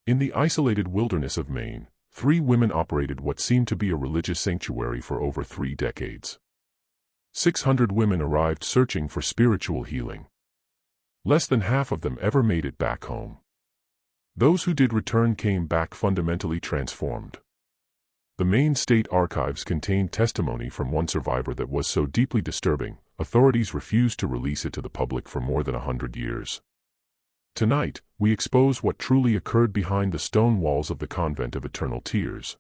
In the isolated wilderness of Maine, 3 women operated what seemed to be a religious sanctuary for over 3 decades. 600 women arrived searching for spiritual healing. Less than half of them ever made it back home. Those who did return came back fundamentally transformed. The Maine State Archives contained testimony from one survivor that was so deeply disturbing, authorities refused to release it to the public for more than 100 years. Tonight, we expose what truly occurred behind the stone walls of the Convent of Eternal Tears.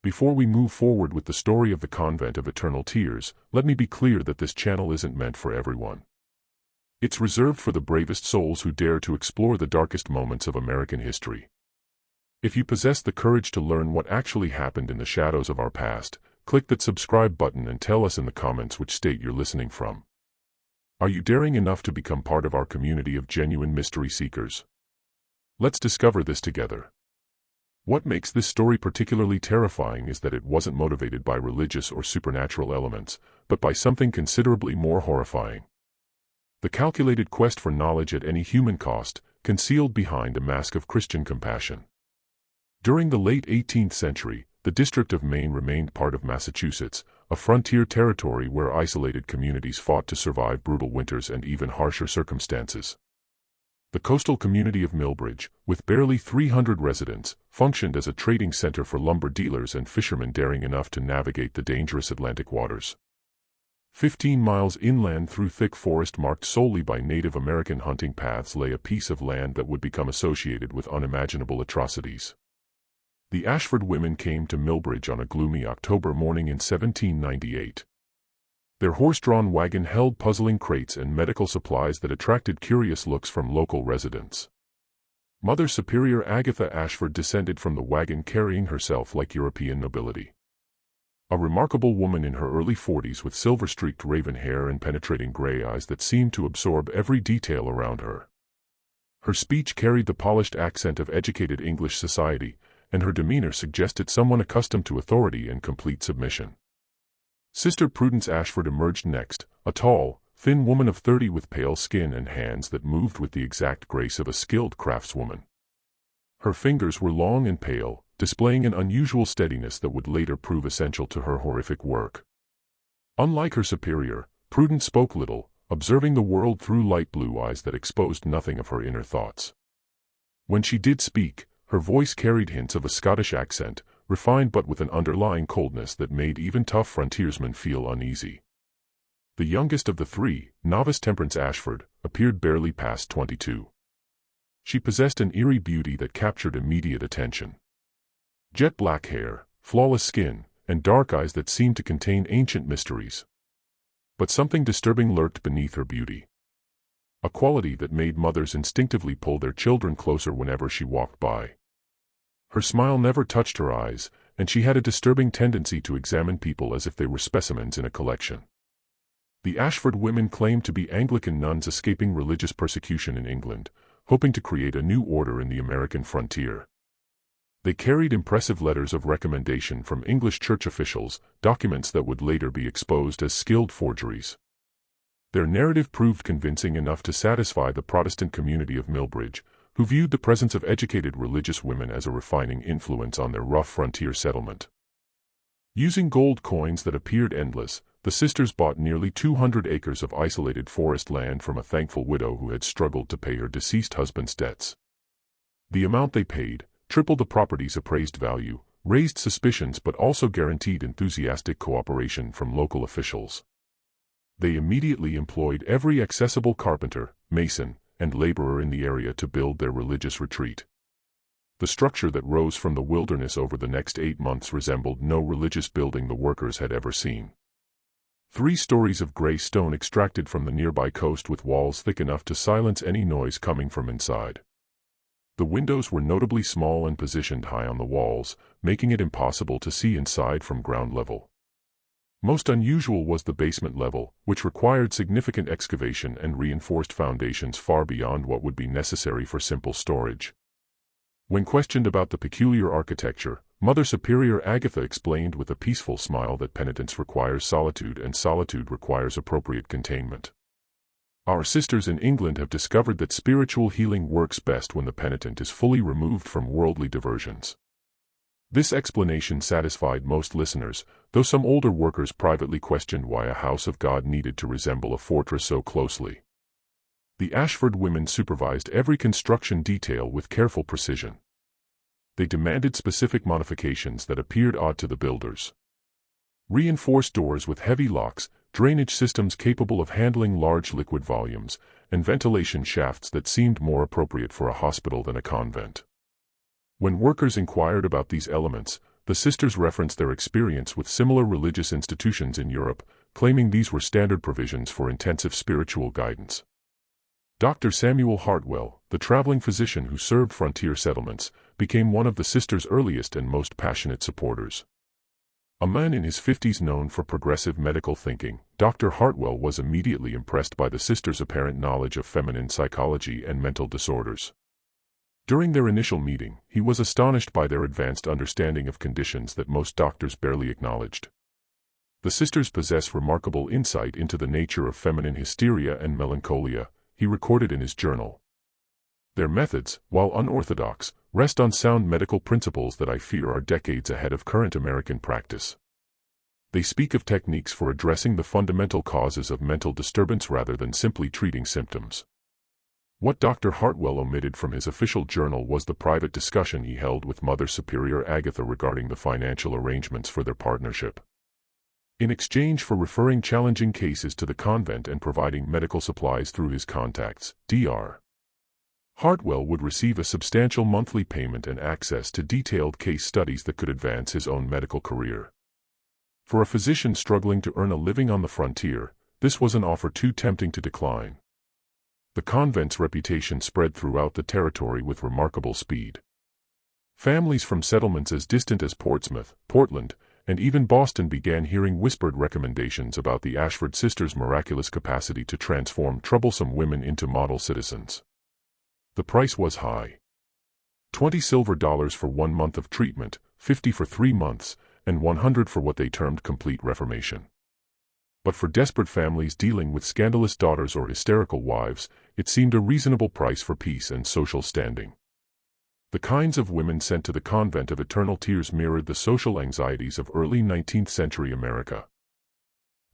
Before we move forward with the story of the Convent of Eternal Tears, let me be clear that this channel isn't meant for everyone. It's reserved for the bravest souls who dare to explore the darkest moments of American history. If you possess the courage to learn what actually happened in the shadows of our past, click that subscribe button and tell us in the comments which state you're listening from. Are you daring enough to become part of our community of genuine mystery seekers? Let's discover this together. What makes this story particularly terrifying is that it wasn't motivated by religious or supernatural elements, but by something considerably more horrifying. The calculated quest for knowledge at any human cost, concealed behind a mask of Christian compassion. During the late 18th century, the District of Maine remained part of Massachusetts, a frontier territory where isolated communities fought to survive brutal winters and even harsher circumstances. The coastal community of Millbridge, with barely 300 residents, functioned as a trading center for lumber dealers and fishermen daring enough to navigate the dangerous Atlantic waters. 15 miles inland through thick forest marked solely by Native American hunting paths lay a piece of land that would become associated with unimaginable atrocities. The Ashford women came to Millbridge on a gloomy October morning in 1798. Their horse-drawn wagon held puzzling crates and medical supplies that attracted curious looks from local residents. Mother Superior Agatha Ashford descended from the wagon carrying herself like European nobility. A remarkable woman in her early 40s with silver-streaked raven hair and penetrating gray eyes that seemed to absorb every detail around her. Her speech carried the polished accent of educated English society, and her demeanor suggested someone accustomed to authority and complete submission. Sister Prudence Ashford emerged next, a tall, thin woman of 30 with pale skin and hands that moved with the exact grace of a skilled craftswoman. Her fingers were long and pale, displaying an unusual steadiness that would later prove essential to her horrific work. Unlike her superior, Prudence spoke little, observing the world through light blue eyes that exposed nothing of her inner thoughts. When she did speak, her voice carried hints of a Scottish accent, refined but with an underlying coldness that made even tough frontiersmen feel uneasy. The youngest of the 3, novice Temperance Ashford, appeared barely past 22. She possessed an eerie beauty that captured immediate attention. Jet black hair, flawless skin, and dark eyes that seemed to contain ancient mysteries. But something disturbing lurked beneath her beauty. A quality that made mothers instinctively pull their children closer whenever she walked by. Her smile never touched her eyes, and she had a disturbing tendency to examine people as if they were specimens in a collection. The Ashford women claimed to be Anglican nuns escaping religious persecution in England, hoping to create a new order in the American frontier. They carried impressive letters of recommendation from English church officials, documents that would later be exposed as skilled forgeries. Their narrative proved convincing enough to satisfy the Protestant community of Millbridge, who viewed the presence of educated religious women as a refining influence on their rough frontier settlement. Using gold coins that appeared endless, the sisters bought nearly 200 acres of isolated forest land from a thankful widow who had struggled to pay her deceased husband's debts. The amount they paid, tripled the property's appraised value, raised suspicions but also guaranteed enthusiastic cooperation from local officials. They immediately employed every accessible carpenter, mason, and laborer in the area to build their religious retreat. The structure that rose from the wilderness over the next 8 months resembled no religious building the workers had ever seen. 3 stories of gray stone extracted from the nearby coast with walls thick enough to silence any noise coming from inside. The windows were notably small and positioned high on the walls, making it impossible to see inside from ground level. Most unusual was the basement level, which required significant excavation and reinforced foundations far beyond what would be necessary for simple storage. When questioned about the peculiar architecture, Mother Superior Agatha explained with a peaceful smile that penitence requires solitude and solitude requires appropriate containment. Our sisters in England have discovered that spiritual healing works best when the penitent is fully removed from worldly diversions. This explanation satisfied most listeners, though some older workers privately questioned why a house of God needed to resemble a fortress so closely. The Ashford women supervised every construction detail with careful precision. They demanded specific modifications that appeared odd to the builders. Reinforced doors with heavy locks, drainage systems capable of handling large liquid volumes, and ventilation shafts that seemed more appropriate for a hospital than a convent. When workers inquired about these elements, the sisters referenced their experience with similar religious institutions in Europe, claiming these were standard provisions for intensive spiritual guidance. Dr. Samuel Hartwell, the traveling physician who served frontier settlements, became one of the sisters' earliest and most passionate supporters. A man in his 50s known for progressive medical thinking, Dr. Hartwell was immediately impressed by the sisters' apparent knowledge of feminine psychology and mental disorders. During their initial meeting, he was astonished by their advanced understanding of conditions that most doctors barely acknowledged. The sisters possess remarkable insight into the nature of feminine hysteria and melancholia, he recorded in his journal. Their methods, while unorthodox, rest on sound medical principles that I fear are decades ahead of current American practice. They speak of techniques for addressing the fundamental causes of mental disturbance rather than simply treating symptoms. What Dr. Hartwell omitted from his official journal was the private discussion he held with Mother Superior Agatha regarding the financial arrangements for their partnership. In exchange for referring challenging cases to the convent and providing medical supplies through his contacts, Dr. Hartwell would receive a substantial monthly payment and access to detailed case studies that could advance his own medical career. For a physician struggling to earn a living on the frontier, this was an offer too tempting to decline. The convent's reputation spread throughout the territory with remarkable speed. Families from settlements as distant as Portsmouth, Portland, and even Boston began hearing whispered recommendations about the Ashford sisters' miraculous capacity to transform troublesome women into model citizens. The price was high. $20 silver for 1 month of treatment, $50 for 3 months, and $100 for what they termed complete reformation. But for desperate families dealing with scandalous daughters or hysterical wives, it seemed a reasonable price for peace and social standing. The kinds of women sent to the Convent of Eternal Tears mirrored the social anxieties of early 19th century America.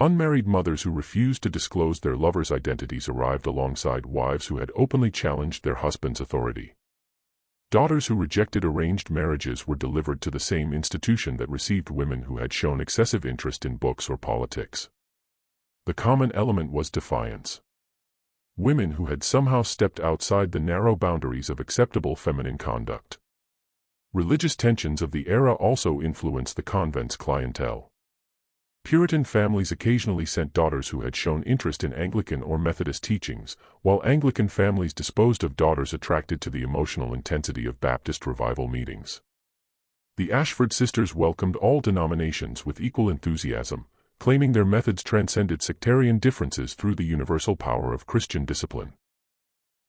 Unmarried mothers who refused to disclose their lovers' identities arrived alongside wives who had openly challenged their husband's authority. Daughters who rejected arranged marriages were delivered to the same institution that received women who had shown excessive interest in books or politics. The common element was defiance. Women who had somehow stepped outside the narrow boundaries of acceptable feminine conduct. Religious tensions of the era also influenced the convent's clientele. Puritan families occasionally sent daughters who had shown interest in Anglican or Methodist teachings, while Anglican families disposed of daughters attracted to the emotional intensity of Baptist revival meetings. The Ashford sisters welcomed all denominations with equal enthusiasm, claiming their methods transcended sectarian differences through the universal power of Christian discipline.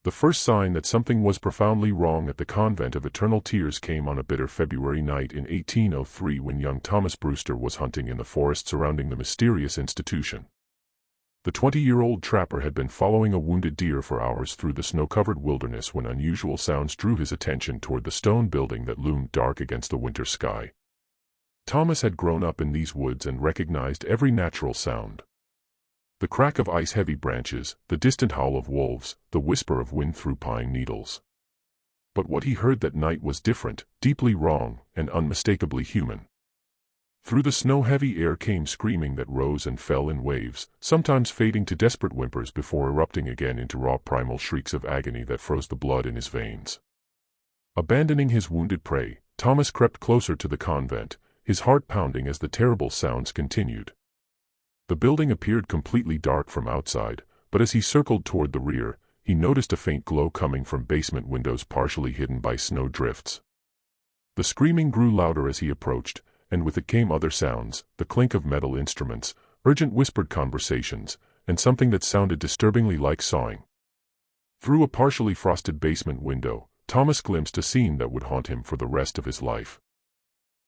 The first sign that something was profoundly wrong at the Convent of Eternal Tears came on a bitter February night in 1803 when young Thomas Brewster was hunting in the forest surrounding the mysterious institution. The 20-year-old trapper had been following a wounded deer for hours through the snow-covered wilderness when unusual sounds drew his attention toward the stone building that loomed dark against the winter sky. Thomas had grown up in these woods and recognized every natural sound. The crack of ice-heavy branches, the distant howl of wolves, the whisper of wind through pine needles. But what he heard that night was different, deeply wrong, and unmistakably human. Through the snow-heavy air came screaming that rose and fell in waves, sometimes fading to desperate whimpers before erupting again into raw primal shrieks of agony that froze the blood in his veins. Abandoning his wounded prey, Thomas crept closer to the convent, his heart pounding as the terrible sounds continued. The building appeared completely dark from outside, but as he circled toward the rear, he noticed a faint glow coming from basement windows partially hidden by snow drifts. The screaming grew louder as he approached, and with it came other sounds, the clink of metal instruments, urgent whispered conversations, and something that sounded disturbingly like sawing. Through a partially frosted basement window, Thomas glimpsed a scene that would haunt him for the rest of his life.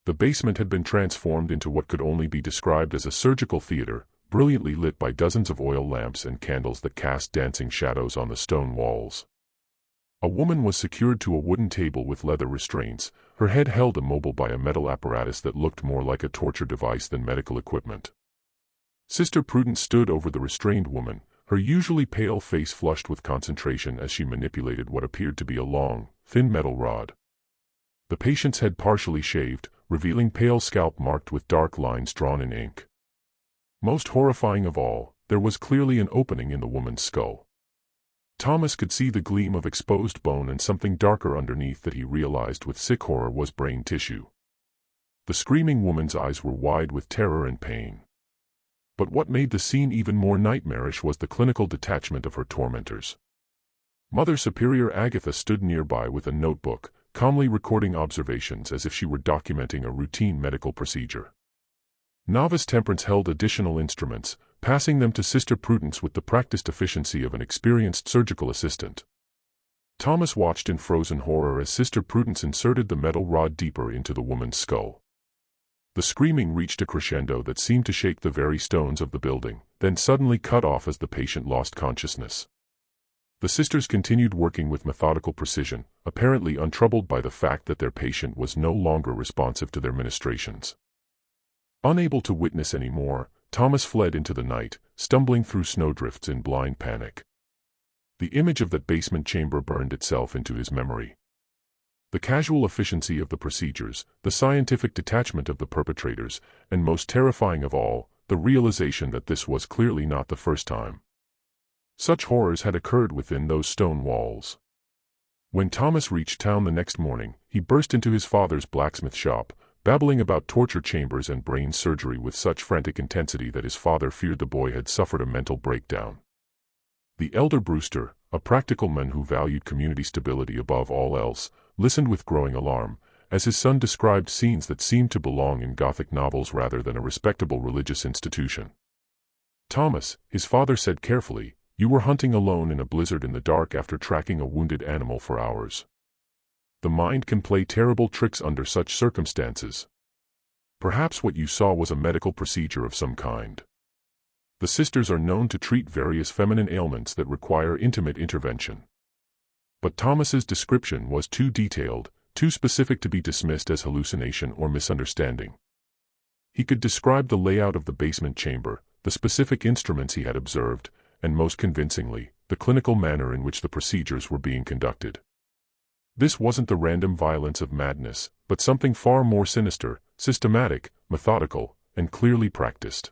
The basement had been transformed into what could only be described as a surgical theater, brilliantly lit by dozens of oil lamps and candles that cast dancing shadows on the stone walls. A woman was secured to a wooden table with leather restraints, her head held immobile by a metal apparatus that looked more like a torture device than medical equipment. Sister Prudence stood over the restrained woman, her usually pale face flushed with concentration as she manipulated what appeared to be a long, thin metal rod. The patient's head partially shaved, revealing pale scalp marked with dark lines drawn in ink. Most horrifying of all, there was clearly an opening in the woman's skull. Thomas could see the gleam of exposed bone and something darker underneath that he realized with sick horror was brain tissue. The screaming woman's eyes were wide with terror and pain. But what made the scene even more nightmarish was the clinical detachment of her tormentors. Mother Superior Agatha stood nearby with a notebook, calmly recording observations as if she were documenting a routine medical procedure. Novice Temperance held additional instruments, passing them to Sister Prudence with the practiced efficiency of an experienced surgical assistant. Thomas watched in frozen horror as Sister Prudence inserted the metal rod deeper into the woman's skull. The screaming reached a crescendo that seemed to shake the very stones of the building, then suddenly cut off as the patient lost consciousness. The sisters continued working with methodical precision, apparently untroubled by the fact that their patient was no longer responsive to their ministrations. Unable to witness any more, Thomas fled into the night, stumbling through snowdrifts in blind panic. The image of that basement chamber burned itself into his memory. The casual efficiency of the procedures, the scientific detachment of the perpetrators, and most terrifying of all, the realization that this was clearly not the first time such horrors had occurred within those stone walls. When Thomas reached town the next morning, he burst into his father's blacksmith shop, babbling about torture chambers and brain surgery with such frantic intensity that his father feared the boy had suffered a mental breakdown. The elder Brewster, a practical man who valued community stability above all else, listened with growing alarm, as his son described scenes that seemed to belong in Gothic novels rather than a respectable religious institution. "Thomas," his father said carefully, "you were hunting alone in a blizzard in the dark after tracking a wounded animal for hours. The mind can play terrible tricks under such circumstances. Perhaps what you saw was a medical procedure of some kind. The sisters are known to treat various feminine ailments that require intimate intervention." But Thomas's description was too detailed, too specific to be dismissed as hallucination or misunderstanding. He could describe the layout of the basement chamber, the specific instruments he had observed, and most convincingly, the clinical manner in which the procedures were being conducted. This wasn't the random violence of madness, but something far more sinister, systematic, methodical, and clearly practiced.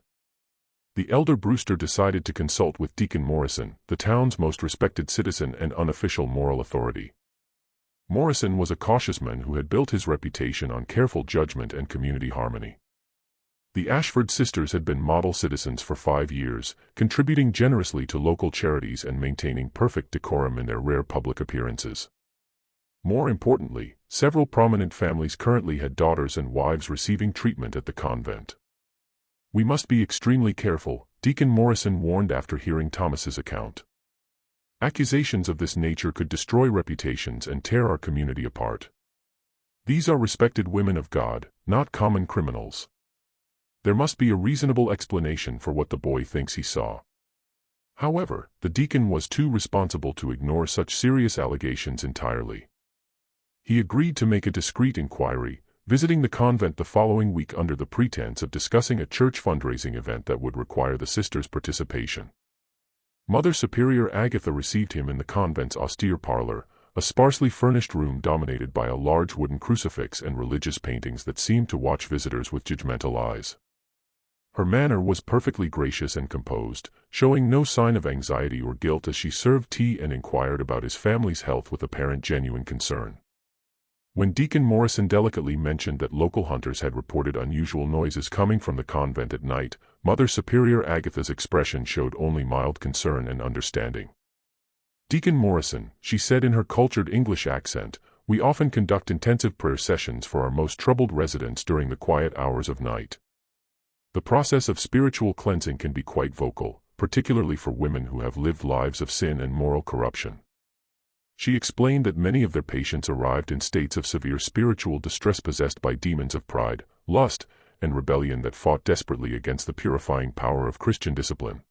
The elder Brewster decided to consult with Deacon Morrison, the town's most respected citizen and unofficial moral authority. Morrison was a cautious man who had built his reputation on careful judgment and community harmony. The Ashford sisters had been model citizens for 5 years, contributing generously to local charities and maintaining perfect decorum in their rare public appearances. More importantly, several prominent families currently had daughters and wives receiving treatment at the convent. "We must be extremely careful," Deacon Morrison warned after hearing Thomas's account. "Accusations of this nature could destroy reputations and tear our community apart. These are respected women of God, not common criminals. There must be a reasonable explanation for what the boy thinks he saw." However, the deacon was too responsible to ignore such serious allegations entirely. He agreed to make a discreet inquiry, visiting the convent the following week under the pretense of discussing a church fundraising event that would require the sisters' participation. Mother Superior Agatha received him in the convent's austere parlor, a sparsely furnished room dominated by a large wooden crucifix and religious paintings that seemed to watch visitors with judgmental eyes. Her manner was perfectly gracious and composed, showing no sign of anxiety or guilt as she served tea and inquired about his family's health with apparent genuine concern. When Deacon Morrison delicately mentioned that local hunters had reported unusual noises coming from the convent at night, Mother Superior Agatha's expression showed only mild concern and understanding. "Deacon Morrison," she said in her cultured English accent, "we often conduct intensive prayer sessions for our most troubled residents during the quiet hours of night. The process of spiritual cleansing can be quite vocal, particularly for women who have lived lives of sin and moral corruption." She explained that many of their patients arrived in states of severe spiritual distress possessed by demons of pride, lust, and rebellion that fought desperately against the purifying power of Christian discipline.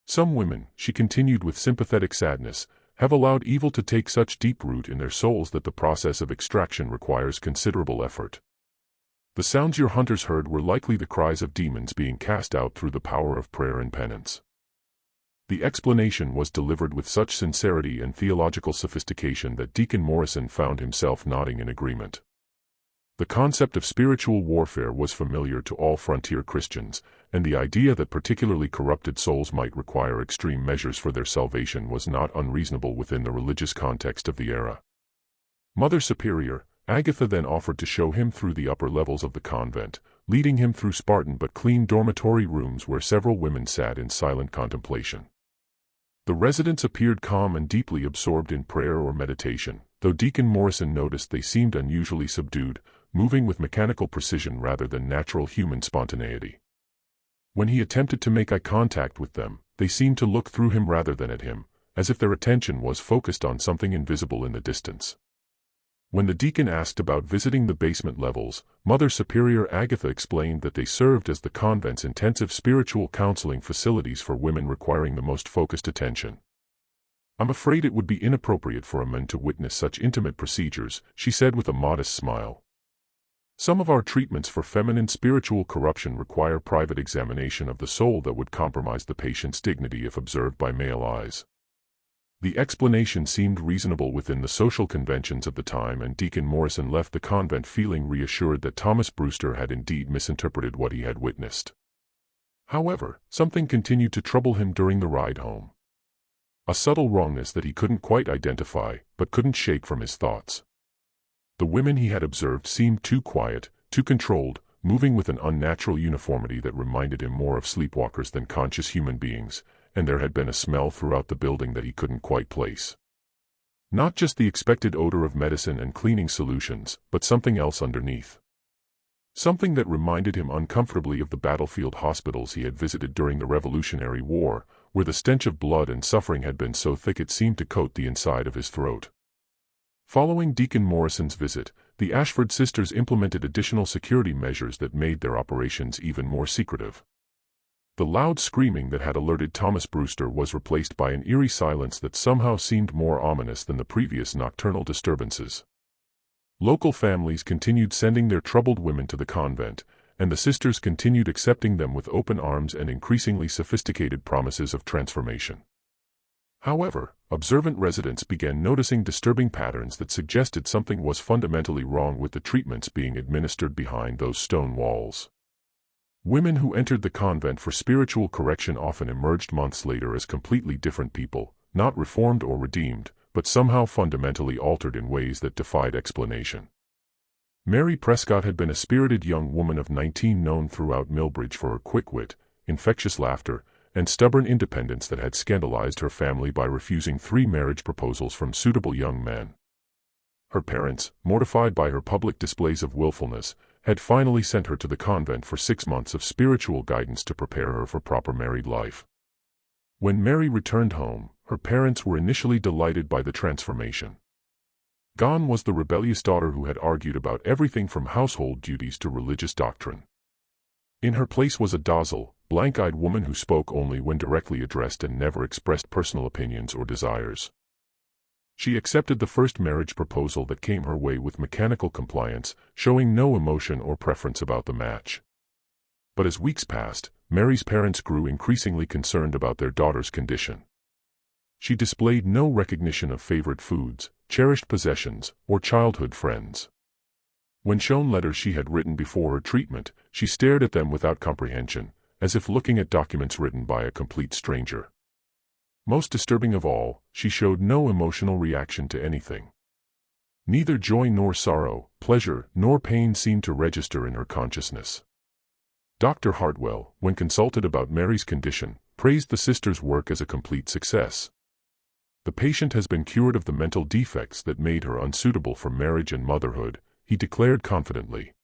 Some women, she continued with sympathetic sadness, have allowed evil to take such deep root in their souls that the process of extraction requires considerable effort. The sounds your hunters heard were likely the cries of demons being cast out through the power of prayer and penance. The explanation was delivered with such sincerity and theological sophistication that Deacon Morrison found himself nodding in agreement. The concept of spiritual warfare was familiar to all frontier Christians, and the idea that particularly corrupted souls might require extreme measures for their salvation was not unreasonable within the religious context of the era. Mother Superior, Agatha then offered to show him through the upper levels of the convent, leading him through Spartan but clean dormitory rooms where several women sat in silent contemplation. The residents appeared calm and deeply absorbed in prayer or meditation, though Deacon Morrison noticed they seemed unusually subdued, moving with mechanical precision rather than natural human spontaneity. When he attempted to make eye contact with them, they seemed to look through him rather than at him, as if their attention was focused on something invisible in the distance. When the deacon asked about visiting the basement levels, Mother Superior Agatha explained that they served as the convent's intensive spiritual counseling facilities for women requiring the most focused attention. "I'm afraid it would be inappropriate for a man to witness such intimate procedures," she said with a modest smile. "Some of our treatments for feminine spiritual corruption require private examination of the soul that would compromise the patient's dignity if observed by male eyes." The explanation seemed reasonable within the social conventions of the time, and Deacon Morrison left the convent feeling reassured that Thomas Brewster had indeed misinterpreted what he had witnessed. However, something continued to trouble him during the ride home. A subtle wrongness that he couldn't quite identify, but couldn't shake from his thoughts. The women he had observed seemed too quiet, too controlled, moving with an unnatural uniformity that reminded him more of sleepwalkers than conscious human beings, and there had been a smell throughout the building that he couldn't quite place. Not just the expected odor of medicine and cleaning solutions, but something else underneath. Something that reminded him uncomfortably of the battlefield hospitals he had visited during the Revolutionary War, where the stench of blood and suffering had been so thick it seemed to coat the inside of his throat. Following Deacon Morrison's visit, the Ashford sisters implemented additional security measures that made their operations even more secretive. The loud screaming that had alerted Thomas Brewster was replaced by an eerie silence that somehow seemed more ominous than the previous nocturnal disturbances. Local families continued sending their troubled women to the convent, and the sisters continued accepting them with open arms and increasingly sophisticated promises of transformation. However, observant residents began noticing disturbing patterns that suggested something was fundamentally wrong with the treatments being administered behind those stone walls. Women who entered the convent for spiritual correction often emerged months later as completely different people, not reformed or redeemed, but somehow fundamentally altered in ways that defied explanation. Mary Prescott had been a spirited young woman of 19 known throughout Millbridge for her quick wit, infectious laughter, and stubborn independence that had scandalized her family by refusing 3 marriage proposals from suitable young men. Her parents, mortified by her public displays of willfulness, had finally sent her to the convent for 6 months of spiritual guidance to prepare her for proper married life. When Mary returned home, her parents were initially delighted by the transformation. Gone was the rebellious daughter who had argued about everything from household duties to religious doctrine. In her place was a docile, blank-eyed woman who spoke only when directly addressed and never expressed personal opinions or desires. She accepted the first marriage proposal that came her way with mechanical compliance, showing no emotion or preference about the match. But as weeks passed, Mary's parents grew increasingly concerned about their daughter's condition. She displayed no recognition of favorite foods, cherished possessions, or childhood friends. When shown letters she had written before her treatment, she stared at them without comprehension, as if looking at documents written by a complete stranger. Most disturbing of all, she showed no emotional reaction to anything. Neither joy nor sorrow, pleasure nor pain seemed to register in her consciousness. Dr. Hartwell, when consulted about Mary's condition, praised the sisters' work as a complete success. "The patient has been cured of the mental defects that made her unsuitable for marriage and motherhood," he declared confidently.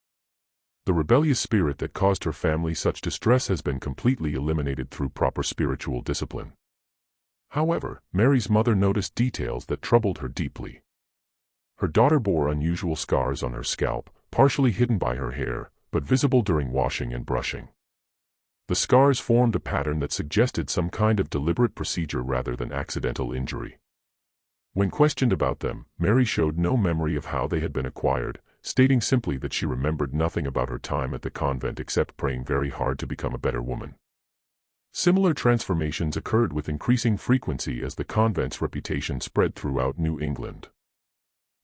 "The rebellious spirit that caused her family such distress has been completely eliminated through proper spiritual discipline." However, Mary's mother noticed details that troubled her deeply. Her daughter bore unusual scars on her scalp, partially hidden by her hair, but visible during washing and brushing. The scars formed a pattern that suggested some kind of deliberate procedure rather than accidental injury. When questioned about them, Mary showed no memory of how they had been acquired, stating simply that she remembered nothing about her time at the convent except praying very hard to become a better woman. Similar transformations occurred with increasing frequency as the convent's reputation spread throughout New England.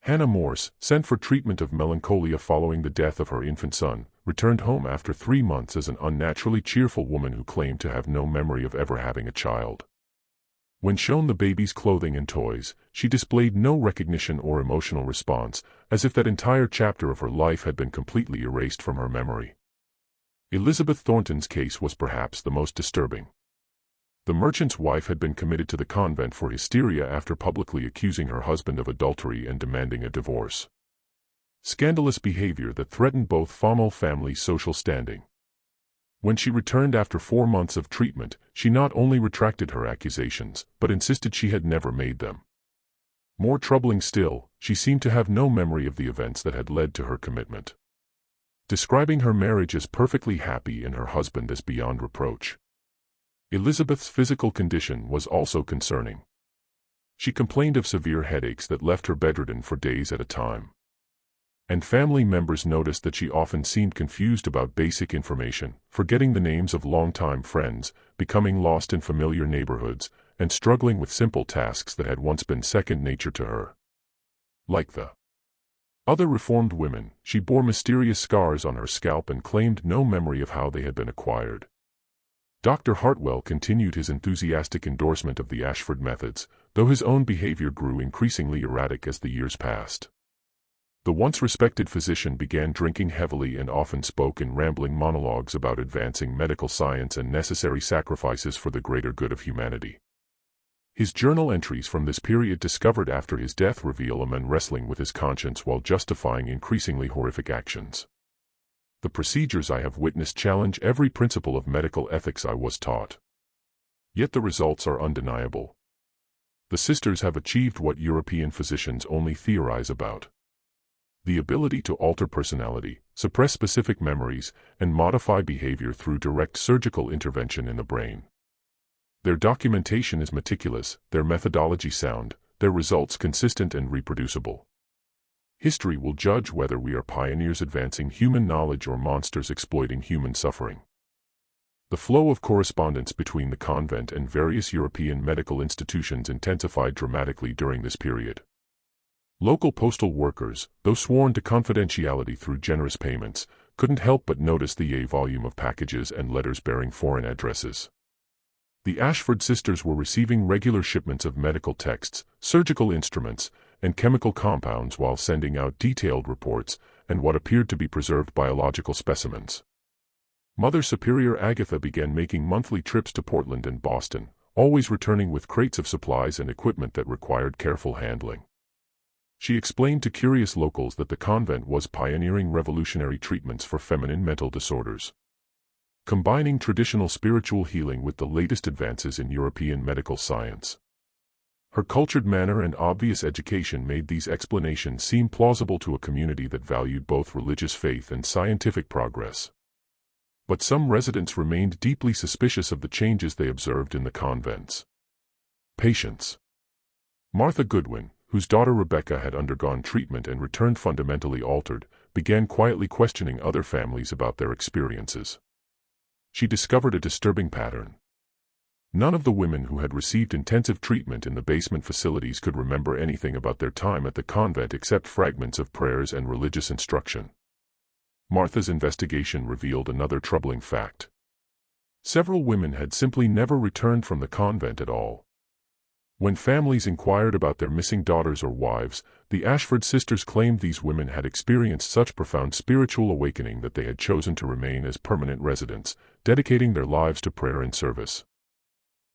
Hannah Morse, sent for treatment of melancholia following the death of her infant son, returned home after 3 months as an unnaturally cheerful woman who claimed to have no memory of ever having a child. When shown the baby's clothing and toys, she displayed no recognition or emotional response, as if that entire chapter of her life had been completely erased from her memory. Elizabeth Thornton's case was perhaps the most disturbing. The merchant's wife had been committed to the convent for hysteria after publicly accusing her husband of adultery and demanding a divorce. Scandalous behavior that threatened both family's social standing. When she returned after 4 months of treatment, she not only retracted her accusations, but insisted she had never made them. More troubling still, she seemed to have no memory of the events that had led to her commitment. Describing her marriage as perfectly happy and her husband as beyond reproach. Elizabeth's physical condition was also concerning. She complained of severe headaches that left her bedridden for days at a time. And family members noticed that she often seemed confused about basic information, forgetting the names of longtime friends, becoming lost in familiar neighborhoods, and struggling with simple tasks that had once been second nature to her. Like the other reformed women, she bore mysterious scars on her scalp and claimed no memory of how they had been acquired. Dr. Hartwell continued his enthusiastic endorsement of the Ashford methods, though his own behavior grew increasingly erratic as the years passed. The once respected physician began drinking heavily and often spoke in rambling monologues about advancing medical science and necessary sacrifices for the greater good of humanity. His journal entries from this period discovered after his death reveal a man wrestling with his conscience while justifying increasingly horrific actions. The procedures I have witnessed challenge every principle of medical ethics I was taught. Yet the results are undeniable. The sisters have achieved what European physicians only theorize about. The ability to alter personality, suppress specific memories, and modify behavior through direct surgical intervention in the brain. Their documentation is meticulous, their methodology sound, their results consistent and reproducible. History will judge whether we are pioneers advancing human knowledge or monsters exploiting human suffering. The flow of correspondence between the convent and various European medical institutions intensified dramatically during this period. Local postal workers, though sworn to confidentiality through generous payments, couldn't help but notice the volume of packages and letters bearing foreign addresses. The Ashford sisters were receiving regular shipments of medical texts, surgical instruments, and chemical compounds while sending out detailed reports and what appeared to be preserved biological specimens. Mother Superior Agatha began making monthly trips to Portland and Boston, always returning with crates of supplies and equipment that required careful handling. She explained to curious locals that the convent was pioneering revolutionary treatments for feminine mental disorders, combining traditional spiritual healing with the latest advances in European medical science. Her cultured manner and obvious education made these explanations seem plausible to a community that valued both religious faith and scientific progress. But some residents remained deeply suspicious of the changes they observed in the convents. Patients. Martha Goodwin, whose daughter Rebecca had undergone treatment and returned fundamentally altered, began quietly questioning other families about their experiences. She discovered a disturbing pattern. None of the women who had received intensive treatment in the basement facilities could remember anything about their time at the convent except fragments of prayers and religious instruction. Martha's investigation revealed another troubling fact. Several women had simply never returned from the convent at all. When families inquired about their missing daughters or wives, the Ashford sisters claimed these women had experienced such profound spiritual awakening that they had chosen to remain as permanent residents, dedicating their lives to prayer and service.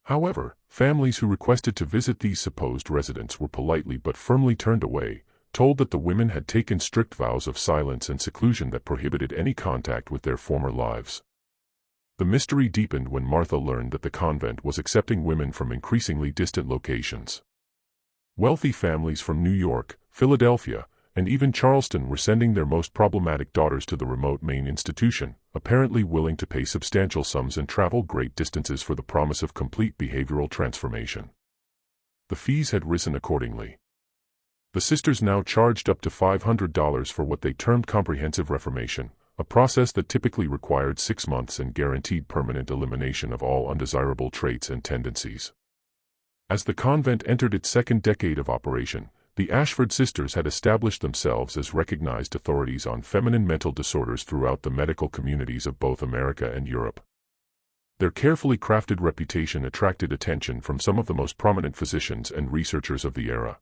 However, families who requested to visit these supposed residents were politely but firmly turned away, told that the women had taken strict vows of silence and seclusion that prohibited any contact with their former lives. The mystery deepened when Martha learned that the convent was accepting women from increasingly distant locations. Wealthy families from New York, Philadelphia, and even Charleston were sending their most problematic daughters to the remote Maine institution, apparently willing to pay substantial sums and travel great distances for the promise of complete behavioral transformation. The fees had risen accordingly. The sisters now charged up to $500 for what they termed comprehensive reformation, a process that typically required 6 months and guaranteed permanent elimination of all undesirable traits and tendencies. As the convent entered its second decade of operation, the Ashford sisters had established themselves as recognized authorities on feminine mental disorders throughout the medical communities of both America and Europe. Their carefully crafted reputation attracted attention from some of the most prominent physicians and researchers of the era.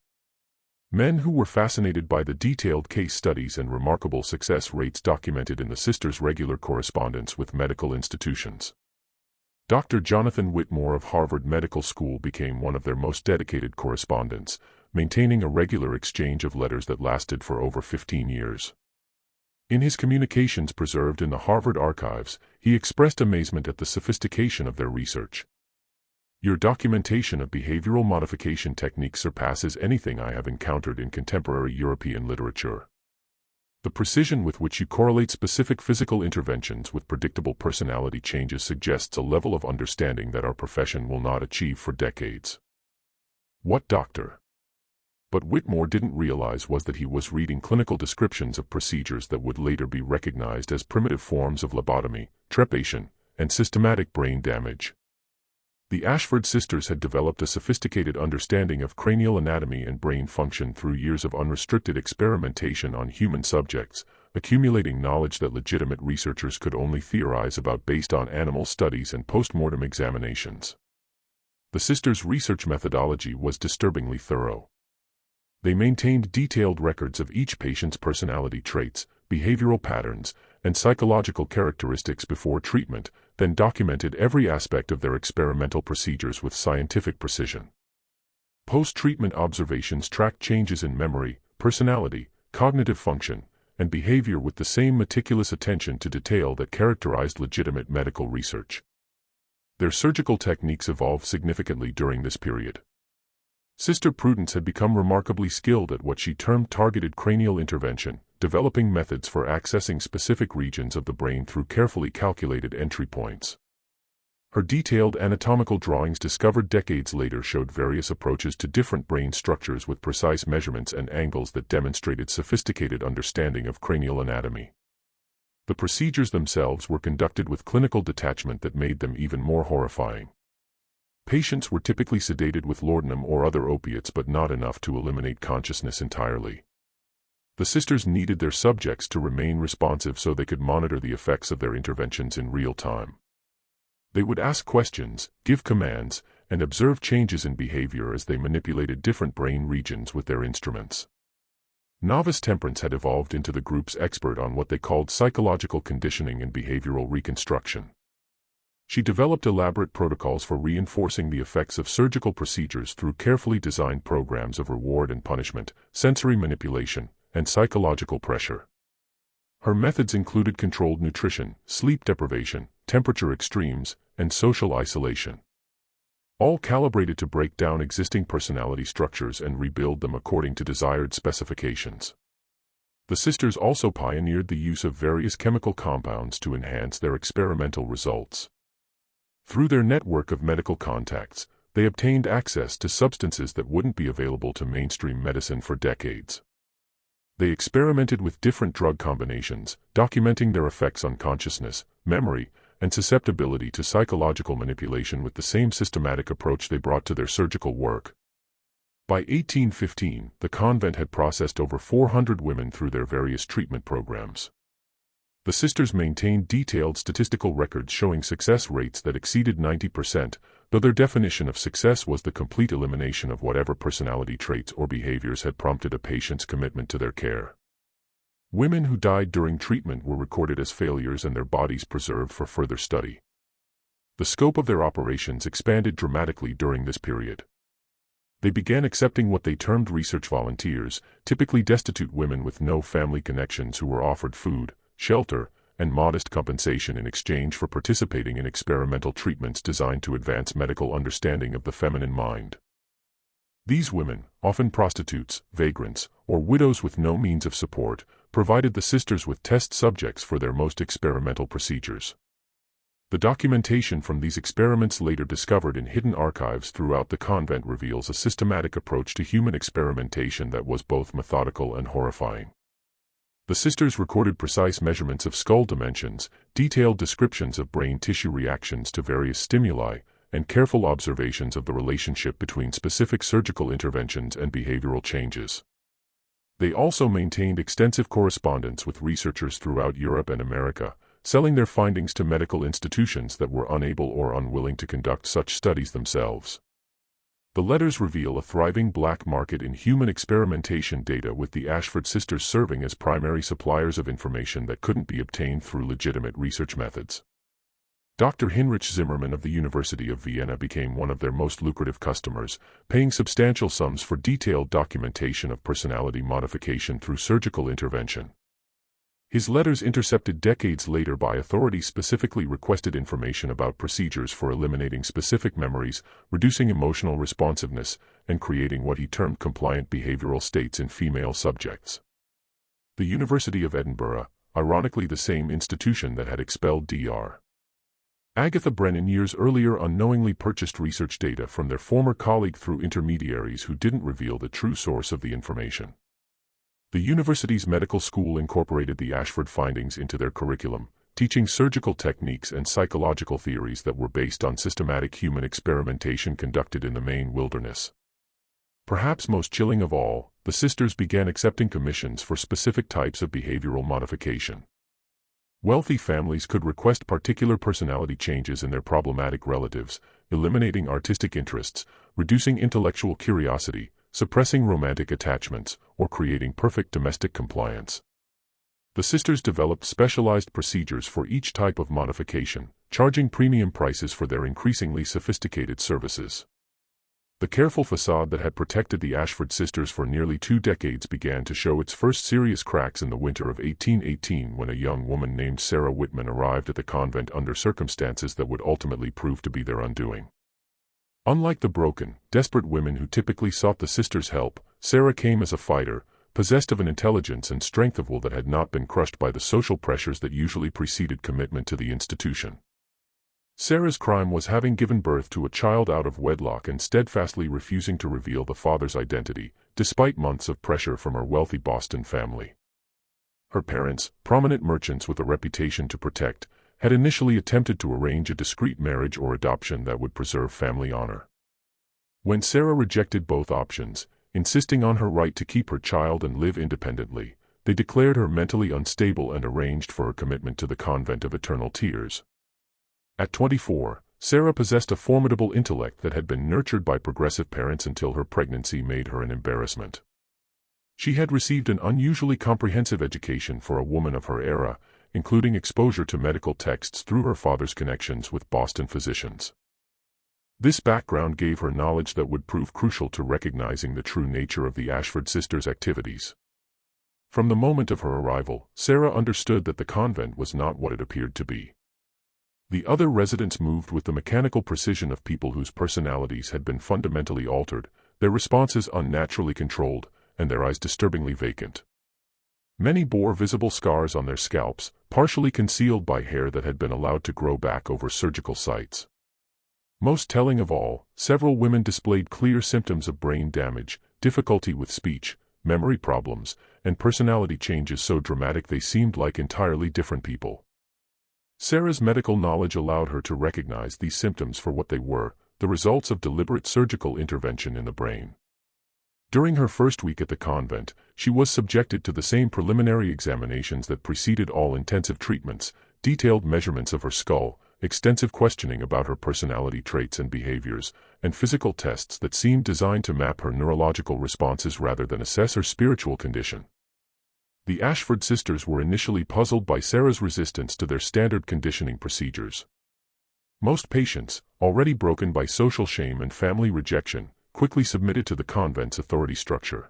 Men who were fascinated by the detailed case studies and remarkable success rates documented in the sisters' regular correspondence with medical institutions. Dr. Jonathan Whitmore of Harvard Medical School became one of their most dedicated correspondents, maintaining a regular exchange of letters that lasted for over 15 years. In his communications preserved in the Harvard archives, he expressed amazement at the sophistication of their research. "Your documentation of behavioral modification techniques surpasses anything I have encountered in contemporary European literature. The precision with which you correlate specific physical interventions with predictable personality changes suggests a level of understanding that our profession will not achieve for decades." What Dr. But Whitmore didn't realize was that he was reading clinical descriptions of procedures that would later be recognized as primitive forms of lobotomy, trepidation, and systematic brain damage. The Ashford sisters had developed a sophisticated understanding of cranial anatomy and brain function through years of unrestricted experimentation on human subjects, accumulating knowledge that legitimate researchers could only theorize about based on animal studies and post-mortem examinations. The sisters' research methodology was disturbingly thorough. They maintained detailed records of each patient's personality traits, behavioral patterns, and psychological characteristics before treatment, then documented every aspect of their experimental procedures with scientific precision. Post-treatment observations tracked changes in memory, personality, cognitive function, and behavior with the same meticulous attention to detail that characterized legitimate medical research. Their surgical techniques evolved significantly during this period. Sister Prudence had become remarkably skilled at what she termed targeted cranial intervention, developing methods for accessing specific regions of the brain through carefully calculated entry points. Her detailed anatomical drawings discovered decades later showed various approaches to different brain structures with precise measurements and angles that demonstrated sophisticated understanding of cranial anatomy. The procedures themselves were conducted with clinical detachment that made them even more horrifying. Patients were typically sedated with laudanum or other opiates, but not enough to eliminate consciousness entirely. The sisters needed their subjects to remain responsive so they could monitor the effects of their interventions in real time. They would ask questions, give commands, and observe changes in behavior as they manipulated different brain regions with their instruments. Novice Temperance had evolved into the group's expert on what they called psychological conditioning and behavioral reconstruction. She developed elaborate protocols for reinforcing the effects of surgical procedures through carefully designed programs of reward and punishment, sensory manipulation, and psychological pressure. Her methods included controlled nutrition, sleep deprivation, temperature extremes, and social isolation. All calibrated to break down existing personality structures and rebuild them according to desired specifications. The sisters also pioneered the use of various chemical compounds to enhance their experimental results. Through their network of medical contacts, they obtained access to substances that wouldn't be available to mainstream medicine for decades. They experimented with different drug combinations, documenting their effects on consciousness, memory, and susceptibility to psychological manipulation with the same systematic approach they brought to their surgical work. By 1815, the convent had processed over 400 women through their various treatment programs. The sisters maintained detailed statistical records showing success rates that exceeded 90%, though their definition of success was the complete elimination of whatever personality traits or behaviors had prompted a patient's commitment to their care. Women who died during treatment were recorded as failures and their bodies preserved for further study. The scope of their operations expanded dramatically during this period. They began accepting what they termed research volunteers, typically destitute women with no family connections who were offered food, shelter, and modest compensation in exchange for participating in experimental treatments designed to advance medical understanding of the feminine mind. These women, often prostitutes, vagrants, or widows with no means of support, provided the sisters with test subjects for their most experimental procedures. The documentation from these experiments, later discovered in hidden archives throughout the convent, reveals a systematic approach to human experimentation that was both methodical and horrifying. The sisters recorded precise measurements of skull dimensions, detailed descriptions of brain tissue reactions to various stimuli, and careful observations of the relationship between specific surgical interventions and behavioral changes. They also maintained extensive correspondence with researchers throughout Europe and America, selling their findings to medical institutions that were unable or unwilling to conduct such studies themselves. The letters reveal a thriving black market in human experimentation data, with the Ashford sisters serving as primary suppliers of information that couldn't be obtained through legitimate research methods. Dr. Heinrich Zimmermann of the University of Vienna became one of their most lucrative customers, paying substantial sums for detailed documentation of personality modification through surgical intervention. His letters, intercepted decades later by authorities, specifically requested information about procedures for eliminating specific memories, reducing emotional responsiveness, and creating what he termed compliant behavioral states in female subjects. The University of Edinburgh, ironically the same institution that had expelled Dr. Agatha Brennan years earlier, unknowingly purchased research data from their former colleague through intermediaries who didn't reveal the true source of the information. The university's medical school incorporated the Ashford findings into their curriculum, teaching surgical techniques and psychological theories that were based on systematic human experimentation conducted in the Maine wilderness. Perhaps most chilling of all, the sisters began accepting commissions for specific types of behavioral modification. Wealthy families could request particular personality changes in their problematic relatives, eliminating artistic interests, reducing intellectual curiosity, suppressing romantic attachments, or creating perfect domestic compliance. The sisters developed specialized procedures for each type of modification, charging premium prices for their increasingly sophisticated services. The careful facade that had protected the Ashford sisters for nearly 2 decades began to show its first serious cracks in the winter of 1818, when a young woman named Sarah Whitman arrived at the convent under circumstances that would ultimately prove to be their undoing. Unlike the broken, desperate women who typically sought the sisters' help, Sarah came as a fighter, possessed of an intelligence and strength of will that had not been crushed by the social pressures that usually preceded commitment to the institution. Sarah's crime was having given birth to a child out of wedlock and steadfastly refusing to reveal the father's identity, despite months of pressure from her wealthy Boston family. Her parents, prominent merchants with a reputation to protect, had initially attempted to arrange a discreet marriage or adoption that would preserve family honor. When Sarah rejected both options, insisting on her right to keep her child and live independently, they declared her mentally unstable and arranged for her commitment to the Convent of Eternal Tears. At 24, Sarah possessed a formidable intellect that had been nurtured by progressive parents until her pregnancy made her an embarrassment. She had received an unusually comprehensive education for a woman of her era, including exposure to medical texts through her father's connections with Boston physicians. This background gave her knowledge that would prove crucial to recognizing the true nature of the Ashford sisters' activities. From the moment of her arrival, Sarah understood that the convent was not what it appeared to be. The other residents moved with the mechanical precision of people whose personalities had been fundamentally altered, their responses unnaturally controlled, and their eyes disturbingly vacant. Many bore visible scars on their scalps, partially concealed by hair that had been allowed to grow back over surgical sites. Most telling of all, several women displayed clear symptoms of brain damage, difficulty with speech, memory problems, and personality changes so dramatic they seemed like entirely different people. Sarah's medical knowledge allowed her to recognize these symptoms for what they were, the results of deliberate surgical intervention in the brain. During her first week at the convent, she was subjected to the same preliminary examinations that preceded all intensive treatments, detailed measurements of her skull, extensive questioning about her personality traits and behaviors, and physical tests that seemed designed to map her neurological responses rather than assess her spiritual condition. The Ashford sisters were initially puzzled by Sarah's resistance to their standard conditioning procedures. Most patients, already broken by social shame and family rejection, quickly submitted to the convent's authority structure.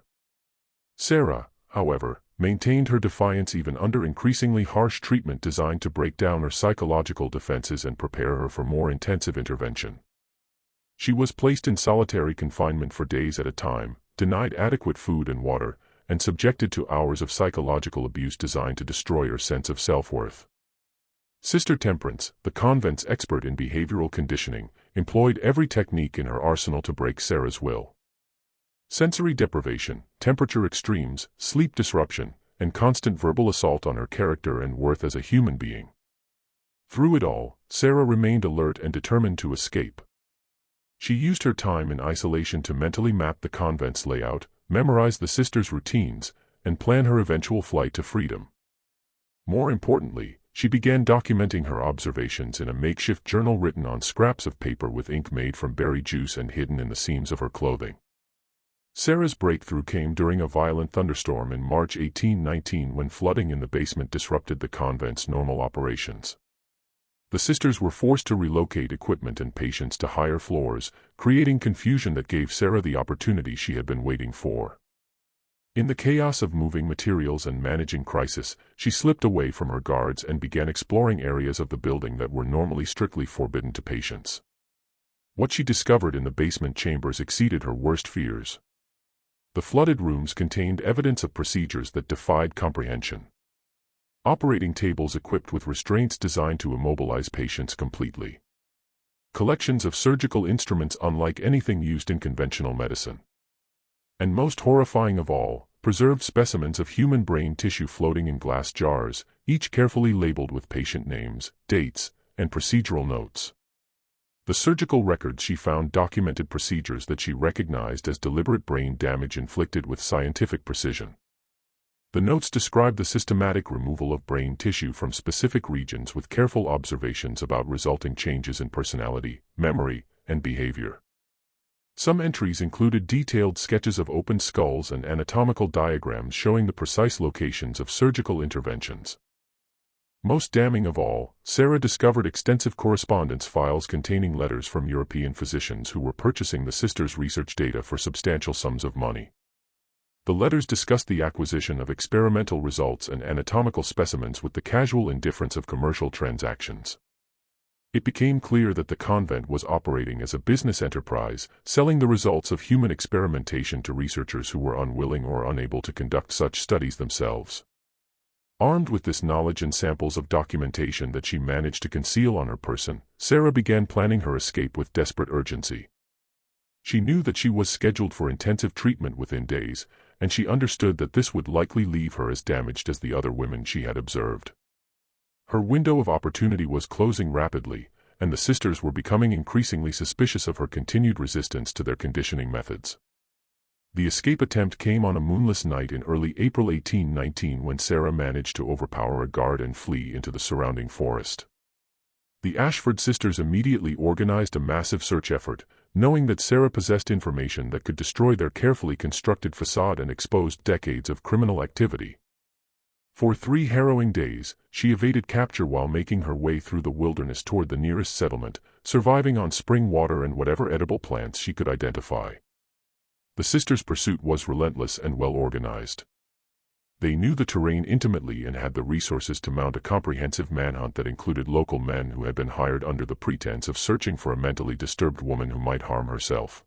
Sarah, however, maintained her defiance even under increasingly harsh treatment designed to break down her psychological defenses and prepare her for more intensive intervention. She was placed in solitary confinement for days at a time, denied adequate food and water, and subjected to hours of psychological abuse designed to destroy her sense of self-worth. Sister Temperance, the convent's expert in behavioral conditioning, employed every technique in her arsenal to break Sarah's will. Sensory deprivation, temperature extremes, sleep disruption, and constant verbal assault on her character and worth as a human being. Through it all, Sarah remained alert and determined to escape. She used her time in isolation to mentally map the convent's layout, memorize the sisters' routines, and plan her eventual flight to freedom. More importantly, she began documenting her observations in a makeshift journal written on scraps of paper with ink made from berry juice and hidden in the seams of her clothing. Sarah's breakthrough came during a violent thunderstorm in March 1819 when flooding in the basement disrupted the convent's normal operations. The sisters were forced to relocate equipment and patients to higher floors, creating confusion that gave Sarah the opportunity she had been waiting for. In the chaos of moving materials and managing crisis, she slipped away from her guards and began exploring areas of the building that were normally strictly forbidden to patients. What she discovered in the basement chambers exceeded her worst fears. The flooded rooms contained evidence of procedures that defied comprehension. Operating tables equipped with restraints designed to immobilize patients completely. Collections of surgical instruments unlike anything used in conventional medicine. And most horrifying of all, preserved specimens of human brain tissue floating in glass jars, each carefully labeled with patient names, dates, and procedural notes. The surgical records she found documented procedures that she recognized as deliberate brain damage inflicted with scientific precision. The notes described the systematic removal of brain tissue from specific regions with careful observations about resulting changes in personality, memory, and behavior. Some entries included detailed sketches of open skulls and anatomical diagrams showing the precise locations of surgical interventions. Most damning of all, Sarah discovered extensive correspondence files containing letters from European physicians who were purchasing the sisters' research data for substantial sums of money. The letters discussed the acquisition of experimental results and anatomical specimens with the casual indifference of commercial transactions. It became clear that the convent was operating as a business enterprise, selling the results of human experimentation to researchers who were unwilling or unable to conduct such studies themselves. Armed with this knowledge and samples of documentation that she managed to conceal on her person, Sarah began planning her escape with desperate urgency. She knew that she was scheduled for intensive treatment within days, and she understood that this would likely leave her as damaged as the other women she had observed. Her window of opportunity was closing rapidly, and the sisters were becoming increasingly suspicious of her continued resistance to their conditioning methods. The escape attempt came on a moonless night in early April 1819 when Sarah managed to overpower a guard and flee into the surrounding forest. The Ashford sisters immediately organized a massive search effort, knowing that Sarah possessed information that could destroy their carefully constructed facade and expose decades of criminal activity. For 3 harrowing days, she evaded capture while making her way through the wilderness toward the nearest settlement, surviving on spring water and whatever edible plants she could identify. The sisters' pursuit was relentless and well organized. They knew the terrain intimately and had the resources to mount a comprehensive manhunt that included local men who had been hired under the pretense of searching for a mentally disturbed woman who might harm herself.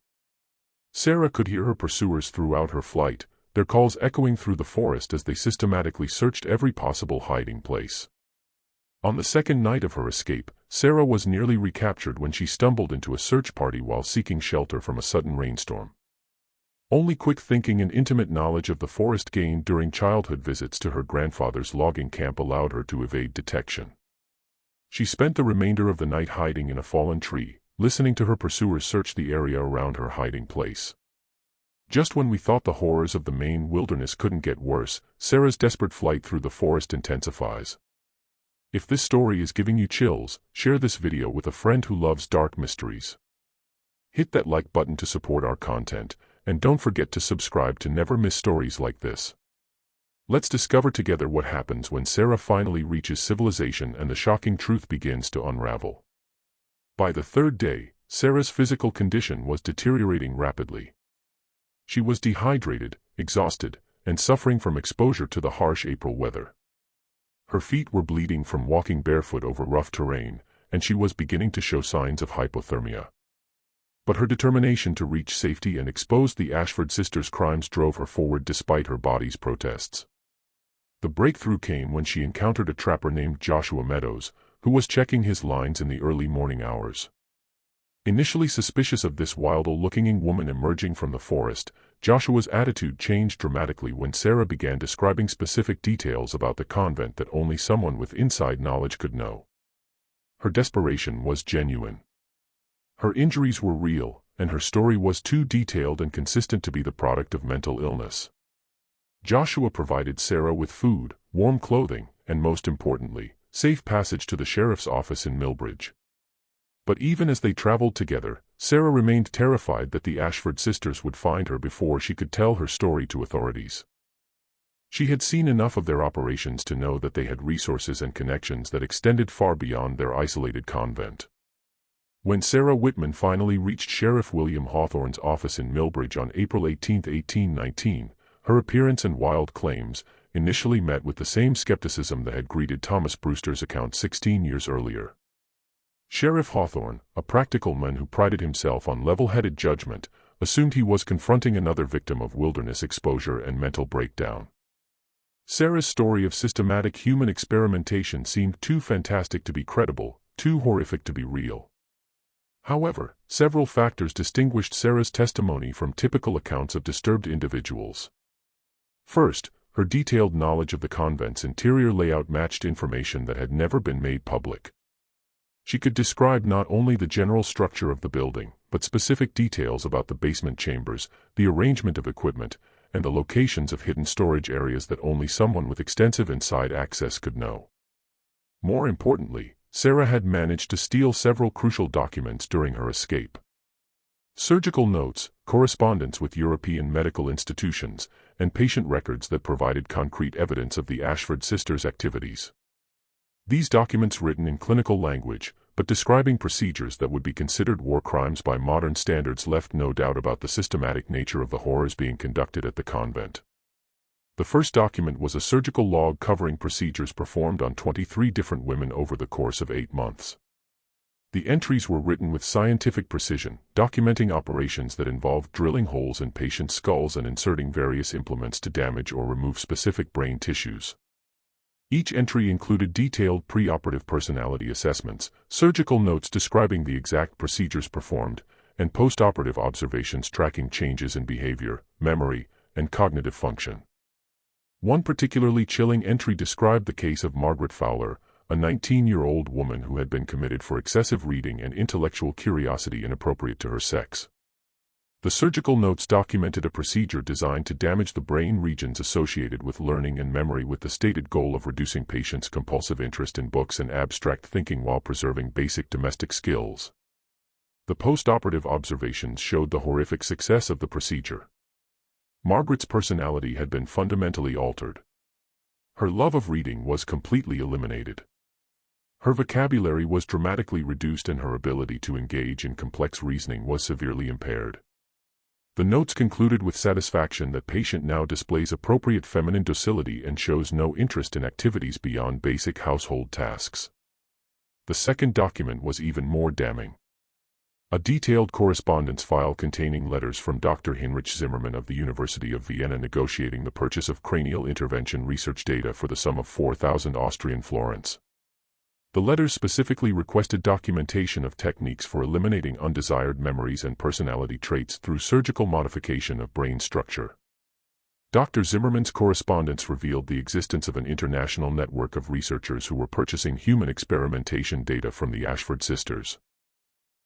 Sarah could hear her pursuers throughout her flight, their calls echoing through the forest as they systematically searched every possible hiding place. On the second night of her escape, Sarah was nearly recaptured when she stumbled into a search party while seeking shelter from a sudden rainstorm. Only quick thinking and intimate knowledge of the forest gained during childhood visits to her grandfather's logging camp allowed her to evade detection. She spent the remainder of the night hiding in a fallen tree, listening to her pursuers search the area around her hiding place. Just when we thought the horrors of the Maine wilderness couldn't get worse, Sarah's desperate flight through the forest intensifies. If this story is giving you chills, share this video with a friend who loves dark mysteries. Hit that like button to support our content, and don't forget to subscribe to never miss stories like this. Let's discover together what happens when Sarah finally reaches civilization and the shocking truth begins to unravel. By the 3rd day, Sarah's physical condition was deteriorating rapidly. She was dehydrated, exhausted, and suffering from exposure to the harsh April weather. Her feet were bleeding from walking barefoot over rough terrain, and she was beginning to show signs of hypothermia. But her determination to reach safety and expose the Ashford sisters' crimes drove her forward despite her body's protests. The breakthrough came when she encountered a trapper named Joshua Meadows, who was checking his lines in the early morning hours. Initially suspicious of this wild-looking woman emerging from the forest, Joshua's attitude changed dramatically when Sarah began describing specific details about the convent that only someone with inside knowledge could know. Her desperation was genuine. Her injuries were real, and her story was too detailed and consistent to be the product of mental illness. Joshua provided Sarah with food, warm clothing, and most importantly, safe passage to the sheriff's office in Millbridge. But even as they traveled together, Sarah remained terrified that the Ashford sisters would find her before she could tell her story to authorities. She had seen enough of their operations to know that they had resources and connections that extended far beyond their isolated convent. When Sarah Whitman finally reached Sheriff William Hawthorne's office in Millbridge on April 18, 1819, her appearance and wild claims initially met with the same skepticism that had greeted Thomas Brewster's account 16 years earlier. Sheriff Hawthorne, a practical man who prided himself on level-headed judgment, assumed he was confronting another victim of wilderness exposure and mental breakdown. Sarah's story of systematic human experimentation seemed too fantastic to be credible, too horrific to be real. However, several factors distinguished Sarah's testimony from typical accounts of disturbed individuals. First, her detailed knowledge of the convent's interior layout matched information that had never been made public. She could describe not only the general structure of the building, but specific details about the basement chambers, the arrangement of equipment, and the locations of hidden storage areas that only someone with extensive inside access could know. More importantly, Sarah had managed to steal several crucial documents during her escape. Surgical notes, correspondence with European medical institutions, and patient records that provided concrete evidence of the Ashford sisters' activities. These documents, written in clinical language, but describing procedures that would be considered war crimes by modern standards, left no doubt about the systematic nature of the horrors being conducted at the convent. The first document was a surgical log covering procedures performed on 23 different women over the course of 8 months. The entries were written with scientific precision, documenting operations that involved drilling holes in patients' skulls and inserting various implements to damage or remove specific brain tissues. Each entry included detailed preoperative personality assessments, surgical notes describing the exact procedures performed, and postoperative observations tracking changes in behavior, memory, and cognitive function. One particularly chilling entry described the case of Margaret Fowler, a 19-year-old woman who had been committed for excessive reading and intellectual curiosity inappropriate to her sex. The surgical notes documented a procedure designed to damage the brain regions associated with learning and memory, with the stated goal of reducing patients' compulsive interest in books and abstract thinking while preserving basic domestic skills. The postoperative observations showed the horrific success of the procedure. Margaret's personality had been fundamentally altered. Her love of reading was completely eliminated. Her vocabulary was dramatically reduced and her ability to engage in complex reasoning was severely impaired. The notes concluded with satisfaction that patient now displays appropriate feminine docility and shows no interest in activities beyond basic household tasks. The second document was even more damning. A detailed correspondence file containing letters from Dr. Heinrich Zimmermann of the University of Vienna negotiating the purchase of cranial intervention research data for the sum of 4,000 Austrian florins. The letters specifically requested documentation of techniques for eliminating undesired memories and personality traits through surgical modification of brain structure. Dr. Zimmermann's correspondence revealed the existence of an international network of researchers who were purchasing human experimentation data from the Ashford sisters.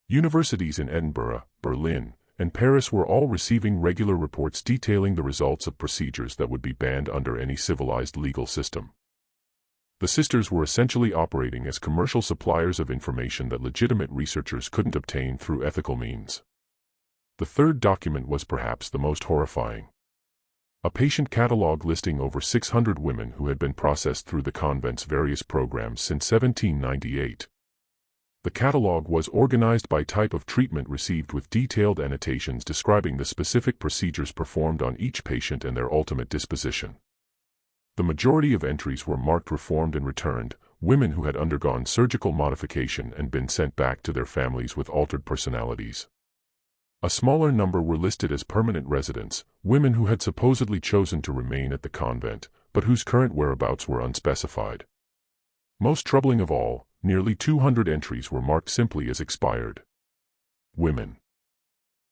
Universities in Edinburgh, Berlin, and Paris were all receiving regular reports detailing the results of procedures that would be banned under any civilized legal system. The sisters were essentially operating as commercial suppliers of information that legitimate researchers couldn't obtain through ethical means. The third document was perhaps the most horrifying. A patient catalog listing over 600 women who had been processed through the convent's various programs since 1798. The catalog was organized by type of treatment received with detailed annotations describing the specific procedures performed on each patient and their ultimate disposition. The majority of entries were marked reformed and returned, women who had undergone surgical modification and been sent back to their families with altered personalities. A smaller number were listed as permanent residents, women who had supposedly chosen to remain at the convent, but whose current whereabouts were unspecified. Most troubling of all, nearly 200 entries were marked simply as expired. Women.